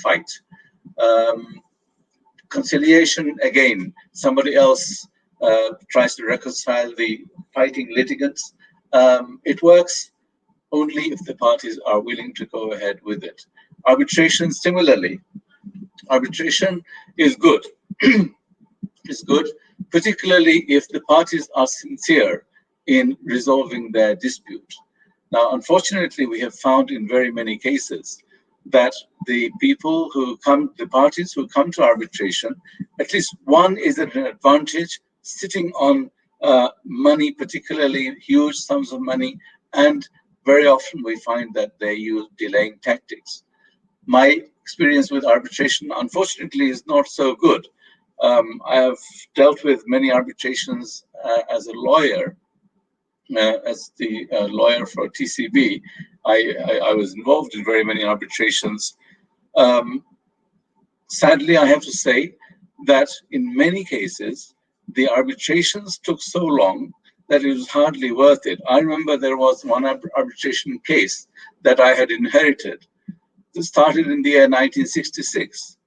fight. Conciliation, again, somebody else tries to reconcile the fighting litigants. It works only if the parties are willing to go ahead with it. Arbitration, similarly, arbitration is good. Is good, particularly if the parties are sincere in resolving their dispute. Now, unfortunately, we have found in very many cases that the parties who come to arbitration, at least one is at an advantage, sitting on money, particularly huge sums of money, and very often we find that they use delaying tactics. My experience with arbitration, unfortunately, is not so good. I have dealt with many arbitrations as a lawyer. As the lawyer for TCB, I was involved in very many arbitrations. Sadly, I have to say that in many cases, the arbitrations took so long that it was hardly worth it. I remember there was one arbitration case that I had inherited. It started in the year 1966,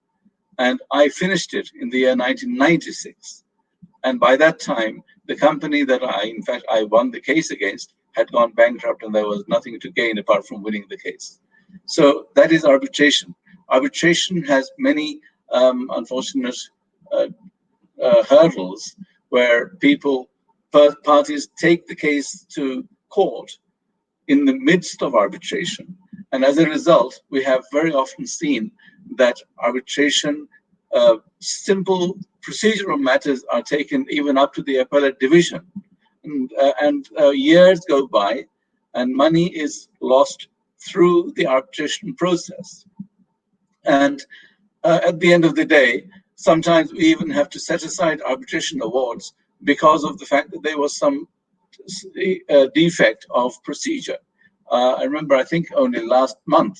and I finished it in the year 1996. And by that time, the company that I won the case against had gone bankrupt, and there was nothing to gain apart from winning the case. So that is arbitration. Arbitration has many unfortunate hurdles where parties take the case to court in the midst of arbitration. And as a result, we have very often seen that arbitration, simple procedural matters are taken even up to the appellate division. And years go by and money is lost through the arbitration process. And at the end of the day, sometimes we even have to set aside arbitration awards because of the fact that there was some defect of procedure. I remember, I think only last month,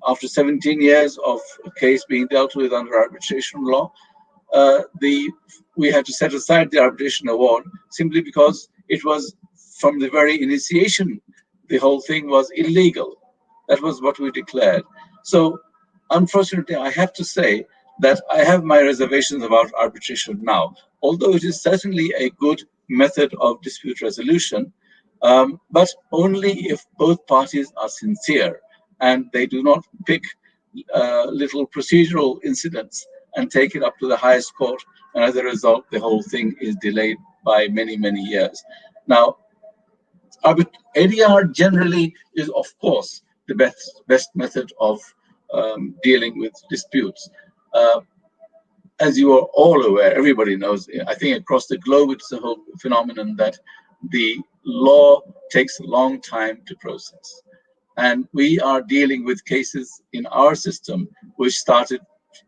after 17 years of a case being dealt with under arbitration law, we had to set aside the arbitration award simply because it was, from the very initiation, the whole thing was illegal. That was what we declared. So unfortunately, I have to say that I have my reservations about arbitration now, although it is certainly a good method of dispute resolution, but only if both parties are sincere and they do not pick little procedural incidents and take it up to the highest court, and as a result, the whole thing is delayed by many, many years. Now, ADR generally is, of course, the best method of dealing with disputes. As you are all aware, everybody knows, I think across the globe, it's a whole phenomenon that the law takes a long time to process. And we are dealing with cases in our system which started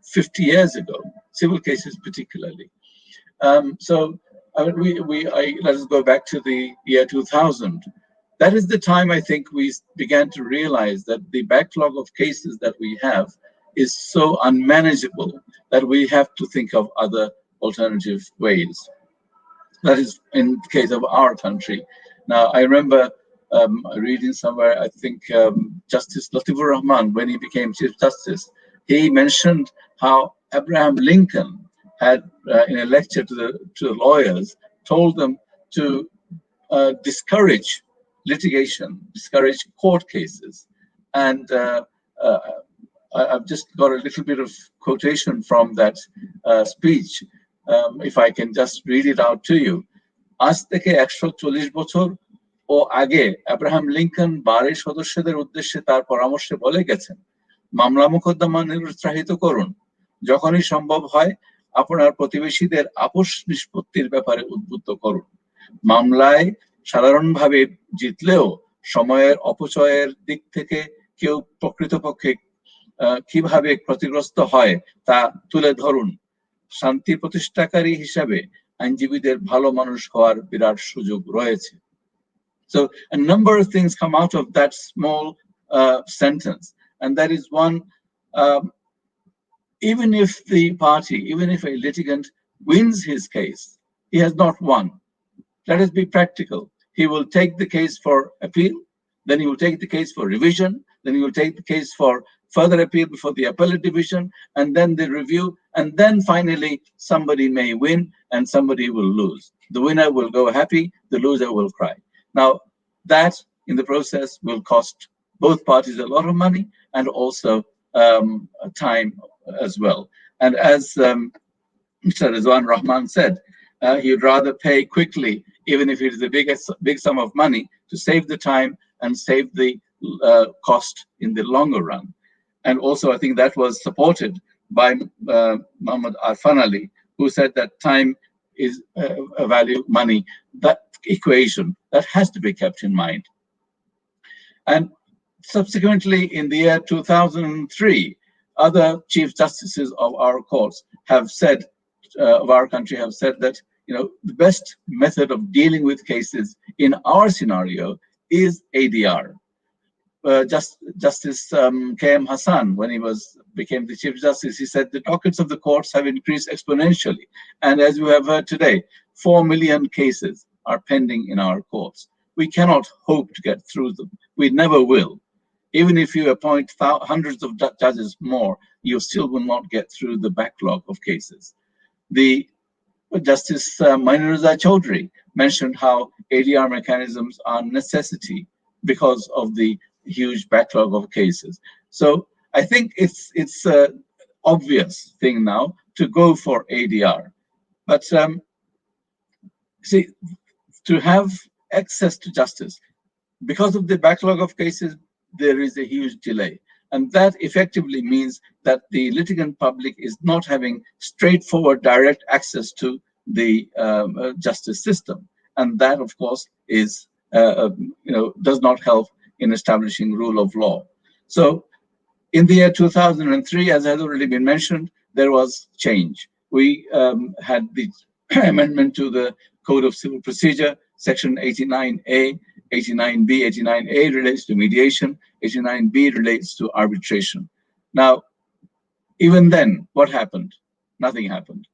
50 years ago, civil cases particularly. So let us go back to the year 2000. That is the time I think we began to realize that the backlog of cases that we have is so unmanageable that we have to think of other alternative ways. That is in the case of our country. Now, I remember reading somewhere, I think Justice Rizwan Rahman, when he became Chief Justice, he mentioned how Abraham Lincoln had, in a lecture to the lawyers, told them to discourage litigation, discourage court cases. And I've just got a little bit of quotation from that speech, if I can just read it out to you. আজ থেকে 140 বছর ও আগে Abraham Lincoln বারের সদস্যদের উদ্দেশ্যে তার পরামর্শে বলে গেছেন, মামলা মোকদ্দমা নিরুৎসাহিত করুন, যখনই সম্ভব হয় আপনার প্রতিবেশীদের আপোষ নিষ্পত্তির ব্যাপারে উদ্বুদ্ধ করুন। মামলায় সাধারণভাবে জিতলেও সময়ের অপচয়ের দিক থেকে কেউ প্রকৃতপক্ষে কিভাবে ক্ষতিগ্রস্ত হয় তা তুলে ধরুন। শান্তি প্রতিষ্ঠাকারী হিসাবে আইনজীবীদের ভালো মানুষ হওয়ার বিরাট সুযোগ রয়েছে। So a number of things come out of that small sentence, and that is one, even if a litigant wins his case, he has not won. Let us be practical. He will take the case for appeal, then he will take the case for revision, then he will take the case for further appeal before the appellate division, and then the review, and then finally somebody may win and somebody will lose. The winner will go happy, the loser will cry. Now, that in the process will cost both parties a lot of money and also time as well. And as Mr. Rizwan Rahman said, he would rather pay quickly, even if it is a big sum of money, to save the time and save the cost in the longer run. And also, I think that was supported by Muhammad Arfan Ali, who said that time is a value, money, that equation that has to be kept in mind. And subsequently, in the year 2003, other chief justices of our courts have said, of our country have said that, you know, the best method of dealing with cases in our scenario is ADR. Justice M Hassan, when he became the Chief Justice, he said the dockets of the courts have increased exponentially. And as we have heard today, 4 million cases are pending in our courts. We cannot hope to get through them. We never will. Even if you appoint hundreds of judges more, you still will not get through the backlog of cases. The Justice Mainaruza Chaudhry mentioned how ADR mechanisms are necessity because of the huge backlog of cases. So I think it's an obvious thing now to go for ADR. But see, to have access to justice, because of the backlog of cases, there is a huge delay. And that effectively means that the litigant public is not having straightforward direct access to the justice system. And that, of course, is, does not help in establishing rule of law. So in the year 2003, as has already been mentioned, there was change. We had the amendment to the Code of Civil Procedure, Section 89A, 89B. 89A relates to mediation, 89B relates to arbitration. Now, even then, what happened? Nothing happened.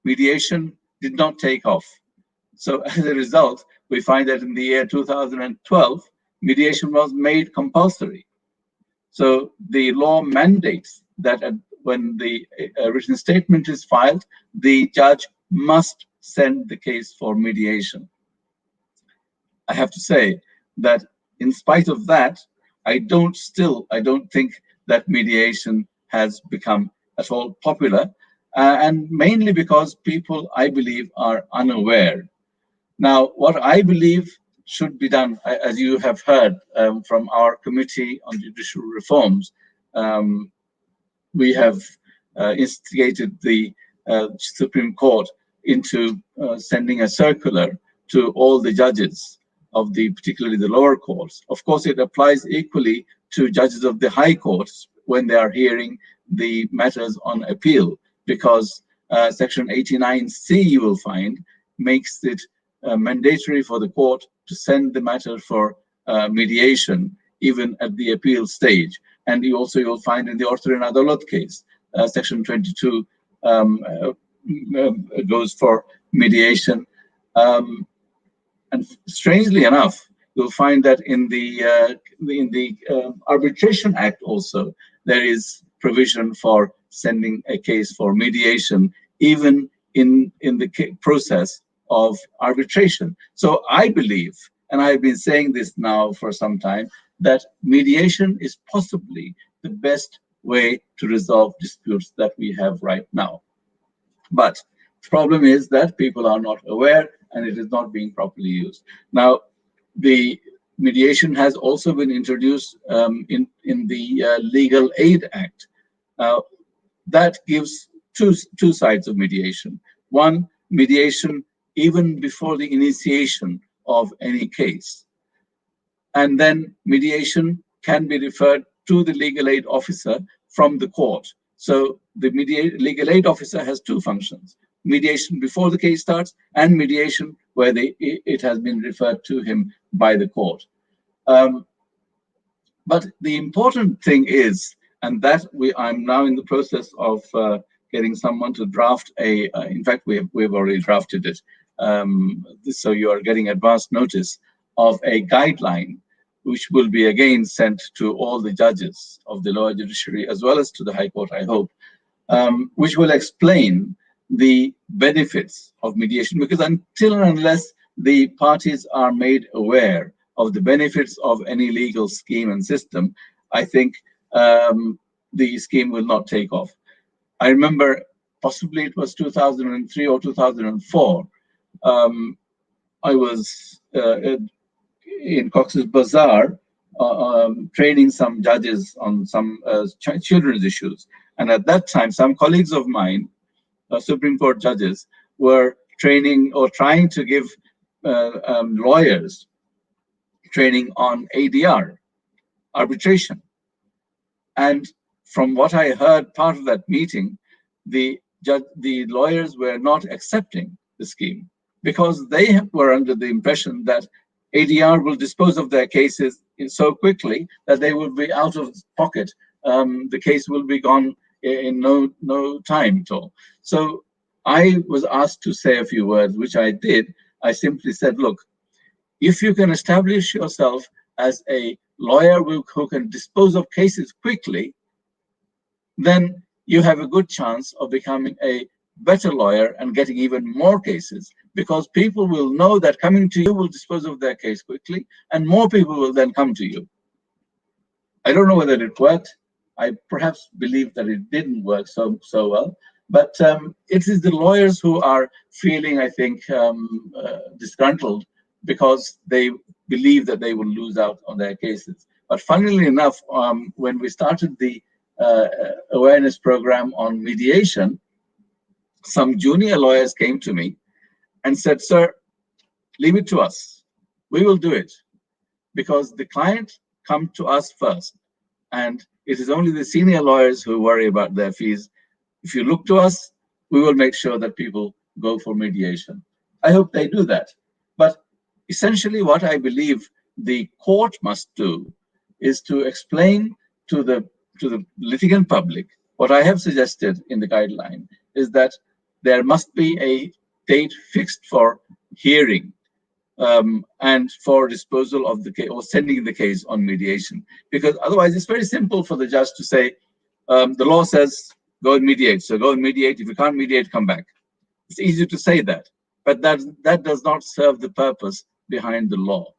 Mediation did not take off. So as a result, we find that in the year 2012, mediation was made compulsory. So the law mandates that when the written statement is filed, the judge must send the case for mediation. I have to say that in spite of that, I don't think that mediation has become at all popular, and mainly because people, I believe, are unaware. Now, what I believe should be done, as you have heard from our Committee on Judicial Reforms, we have instigated the Supreme Court into sending a circular to all the judges of particularly the lower courts. Of course, it applies equally to judges of the high courts when they are hearing the matters on appeal, because Section 89C, you will find, makes it mandatory for the court to send the matter for mediation, even at the appeal stage. And you'll find in the Orthorin Adalat case, Section 22 goes for mediation. And strangely enough, you'll find that in the Arbitration Act also, there is provision for sending a case for mediation, even in the process of arbitration. So I believe, and I've been saying this now for some time, that mediation is possibly the best way to resolve disputes that we have right now. But the problem is that people are not aware and it is not being properly used. Now, the mediation has also been introduced in the Legal Aid Act. That gives two sides of mediation. One, mediation even before the initiation of any case. And then mediation can be referred to the legal aid officer from the court. So the legal aid officer has two functions: mediation before the case starts and mediation where it has been referred to him by the court. But the important thing is, and that I'm now in the process of getting someone to draft in fact, we've already drafted it. So you are getting advance notice of a guideline which will be again sent to all the judges of the lower judiciary as well as to the High Court, I hope, which will explain the benefits of mediation, because until and unless the parties are made aware of the benefits of any legal scheme and system, I think the scheme will not take off. I remember, possibly it was 2003 or 2004, I was in Cox's Bazar training some judges on some children's issues. And at that time, some colleagues of mine, Supreme Court judges, were training or trying to give lawyers training on ADR, arbitration. And from what I heard, part of that meeting, the lawyers were not accepting the scheme because they were under the impression that ADR will dispose of their cases so quickly that they will be out of pocket. The case will be gone in no time at all. So I was asked to say a few words, which I did. I simply said, look, if you can establish yourself as a lawyer who can dispose of cases quickly, then you have a good chance of becoming a better lawyer and getting even more cases, because people will know that coming to you will dispose of their case quickly, and more people will then come to you. I don't know whether it worked. I perhaps believe that it didn't work so well, but it is the lawyers who are feeling, I think, disgruntled because they believe that they will lose out on their cases. But funnily enough, when we started the awareness program on mediation, some junior lawyers came to me and said, sir, leave it to us. We will do it, because the client come to us first. And it is only the senior lawyers who worry about their fees. If you look to us, we will make sure that people go for mediation. I hope they do that. But essentially what I believe the court must do is to explain to the litigant public what I have suggested in the guideline is that there must be a date fixed for hearing and for disposal of the case or sending the case on mediation. Because otherwise it's very simple for the judge to say, the law says go and mediate, so go and mediate. If you can't mediate, come back. It's easy to say that, but that does not serve the purpose behind the law.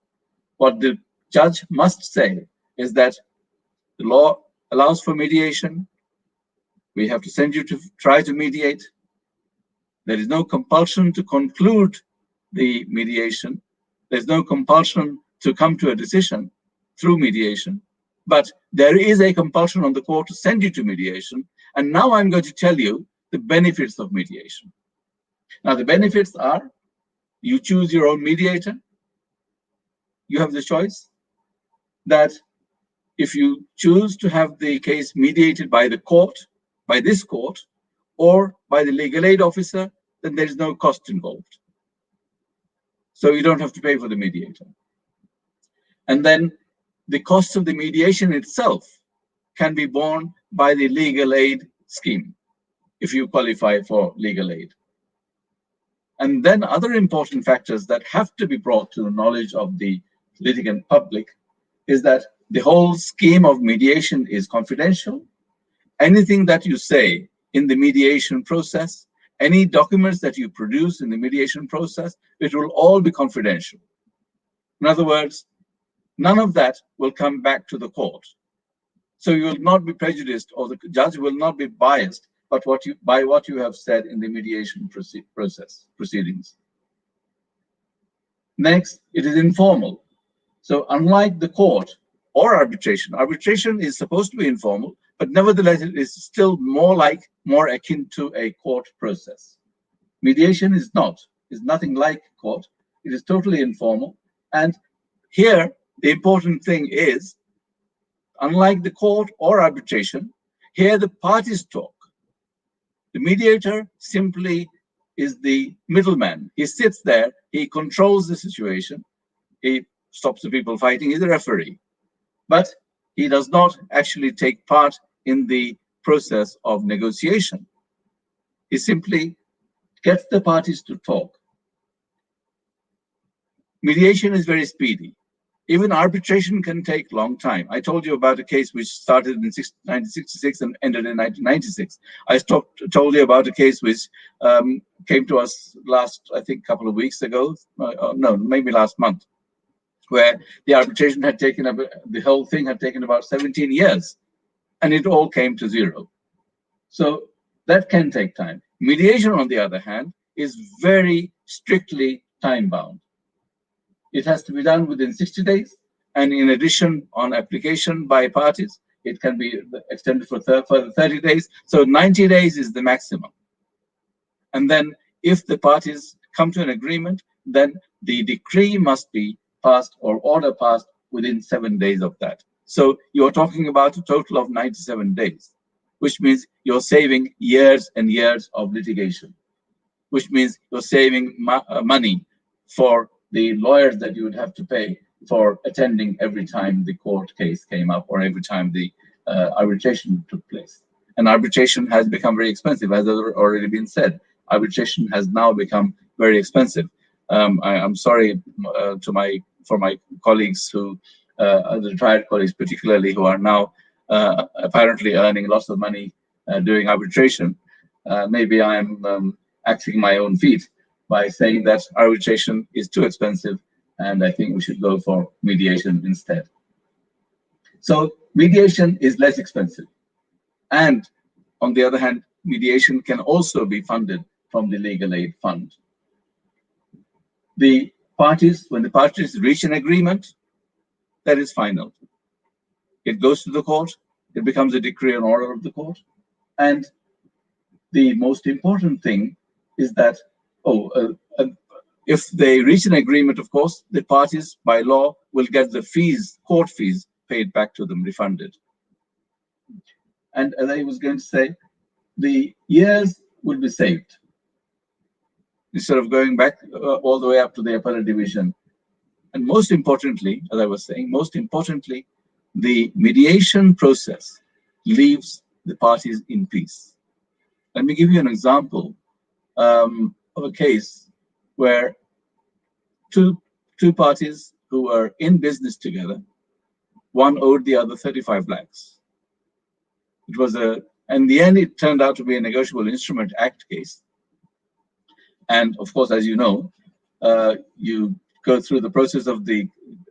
What the judge must say is that the law allows for mediation. We have to send you to try to mediate. There is no compulsion to conclude the mediation. There's no compulsion to come to a decision through mediation. But there is a compulsion on the court to send you to mediation. And now I'm going to tell you the benefits of mediation. Now, the benefits are you choose your own mediator. You have the choice that if you choose to have the case mediated by the court, by this court, or by the legal aid officer, then there is no cost involved. So you don't have to pay for the mediator. And then the cost of the mediation itself can be borne by the legal aid scheme, if you qualify for legal aid. And then other important factors that have to be brought to the knowledge of the litigant public is that the whole scheme of mediation is confidential. Anything that you say in the mediation process, any documents that you produce in the mediation process, it will all be confidential. In other words, none of that will come back to the court. So you will not be prejudiced, or the judge will not be biased by what you have said in the mediation proceedings. Next, it is informal. So unlike the court or arbitration is supposed to be informal, but nevertheless it is still more akin to a court process. Mediation is nothing like court. It is totally informal. And here, the important thing is, unlike the court or arbitration, here the parties talk. The mediator simply is the middleman. He sits there, he controls the situation, he stops the people fighting, he's a referee. But he does not actually take part in the process of negotiation. He simply gets the parties to talk. Mediation is very speedy. Even arbitration can take a long time. I told you about a case which started in 1966 and ended in 1996. I told you about a case which came to us last, I think, couple of weeks ago. No, maybe last month, where the arbitration had taken up, the whole thing had taken about 17 years, and it all came to zero. So that can take time. Mediation, on the other hand, is very strictly time-bound. It has to be done within 60 days, and in addition, on application by parties, it can be extended for further 30 days. So 90 days is the maximum. And then if the parties come to an agreement, then the decree must be passed or order passed within 7 days of that. So you're talking about a total of 97 days, which means you're saving years and years of litigation, which means you're saving money for the lawyers that you would have to pay for attending every time the court case came up or every time the arbitration took place. And arbitration has become very expensive, as has already been said. Arbitration has now become very expensive. I'm sorry for my colleagues who, the retired colleagues particularly, who are now apparently earning lots of money doing arbitration. Maybe I'm axing my own feet by saying that arbitration is too expensive, and I think we should go for mediation instead. So mediation is less expensive. And on the other hand, mediation can also be funded from the legal aid fund. The parties, when the parties reach an agreement, that is final. It goes to the court, it becomes a decree and order of the court. And the most important thing is that, if they reach an agreement, of course, the parties by law will get the fees, court fees, paid back to them, refunded. And as I was going to say, the years will be saved. Instead of going back all the way up to the appellate division. And most importantly, as I was saying, most importantly, the mediation process leaves the parties in peace. Let me give you an example of a case where two parties who were in business together, one owed the other 35 lakhs. It was in the end, it turned out to be a Negotiable Instrument Act case. And of course, as you know, you go through the process of the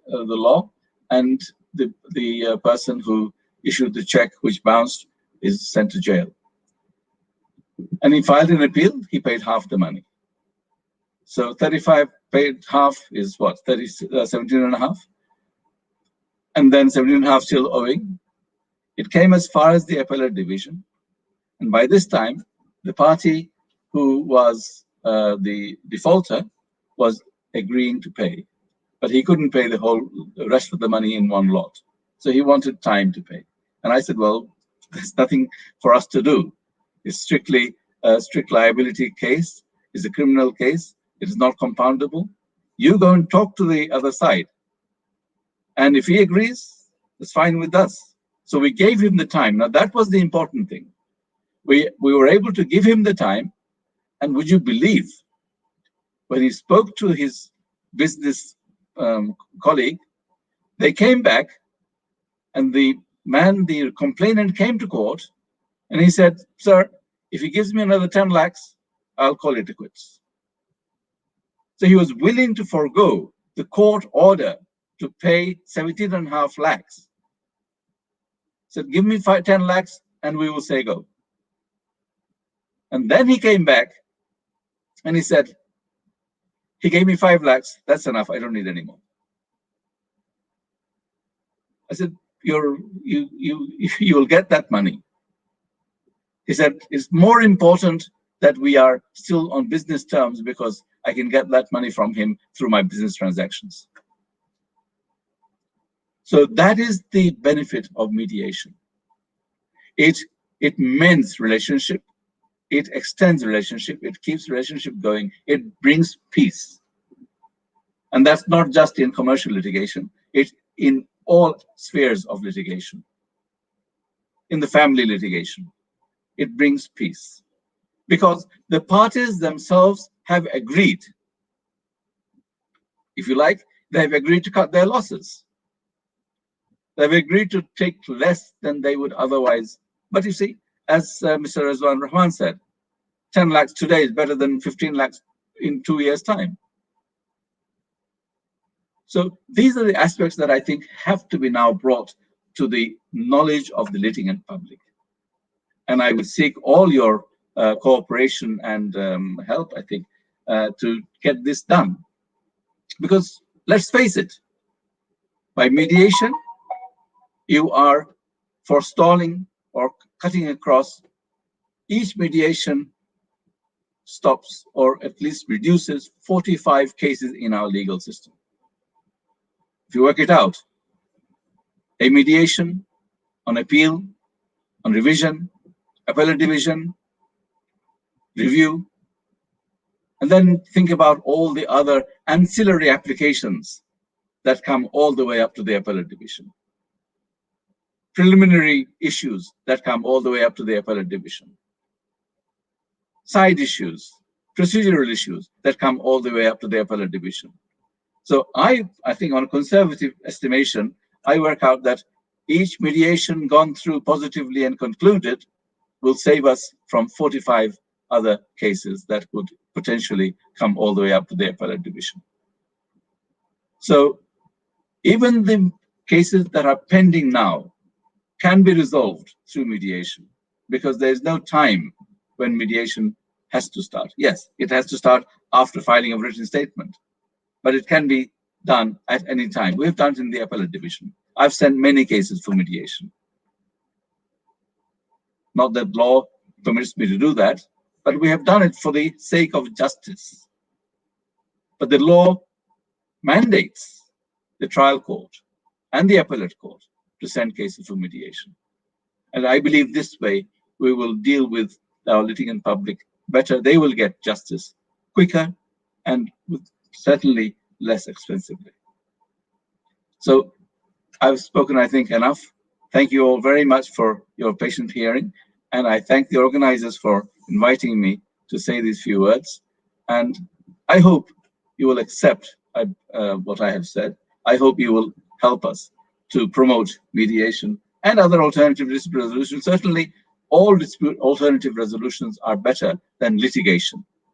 law, and the person who issued the check which bounced is sent to jail. And he filed an appeal, he paid half the money. So 35 paid half is what, 17 and a half? And then 17 and a half still owing. It came as far as the appellate division. And by this time, the party who was the defaulter was agreeing to pay, but he couldn't pay the rest of the money in one lot. So he wanted time to pay. And I said, well, there's nothing for us to do. It's strictly a strict liability case. It's a criminal case. It is not compoundable. You go and talk to the other side. And if he agrees, it's fine with us. So we gave him the time. Now that was the important thing. We were able to give him the time. And would you believe, when he spoke to his business colleague, they came back, and the complainant came to court, and he said, sir, if he gives me another 10 lakhs, I'll call it quits. So he was willing to forego the court order to pay 17.5 lakhs. He said, give me 10 lakhs and we will say go. And then he came back and he said, he gave me 5 lakhs, that's enough, I don't need any more. I said, you'll get that money. He said, it's more important that we are still on business terms because I can get that money from him through my business transactions. So that is the benefit of mediation. It mends relationship, it extends relationship, it keeps relationship going, it brings peace. And that's not just in commercial litigation, it's in all spheres of litigation. In the family litigation, it brings peace. Because the parties themselves have agreed, if you like, they have agreed to cut their losses. They've agreed to take less than they would otherwise. But you see, as Mr. Rizwan Rahman said, 10 lakhs today is better than 15 lakhs in 2 years' time. So these are the aspects that I think have to be now brought to the knowledge of the litigant public. And I will seek all your cooperation and help, I think, to get this done. Because let's face it, by mediation, you are forestalling or cutting across. Each mediation stops or at least reduces 45 cases in our legal system. If you work it out, a mediation on appeal, on revision, appellate division, review, and then think about all the other ancillary applications that come all the way up to the appellate division. Preliminary issues that come all the way up to the appellate division. Side issues, procedural issues that come all the way up to the appellate division. So I think on a conservative estimation, I work out that each mediation gone through positively and concluded will save us from 45 other cases that would potentially come all the way up to the appellate division. So even the cases that are pending now can be resolved through mediation, because there is no time when mediation has to start. Yes, it has to start after filing of written statement, but it can be done at any time. We've done it in the appellate division. I've sent many cases for mediation. Not that law permits me to do that, but we have done it for the sake of justice. But the law mandates the trial court and the appellate court to send cases for mediation. And I believe this way we will deal with our litigant public better. They will get justice quicker and certainly less expensively. So I've spoken, I think, enough. Thank you all very much for your patient hearing. And I thank the organizers for inviting me to say these few words. And I hope you will accept what I have said. I hope you will help us to promote mediation and other alternative dispute resolution. Certainly, all dispute alternative resolutions are better than litigation.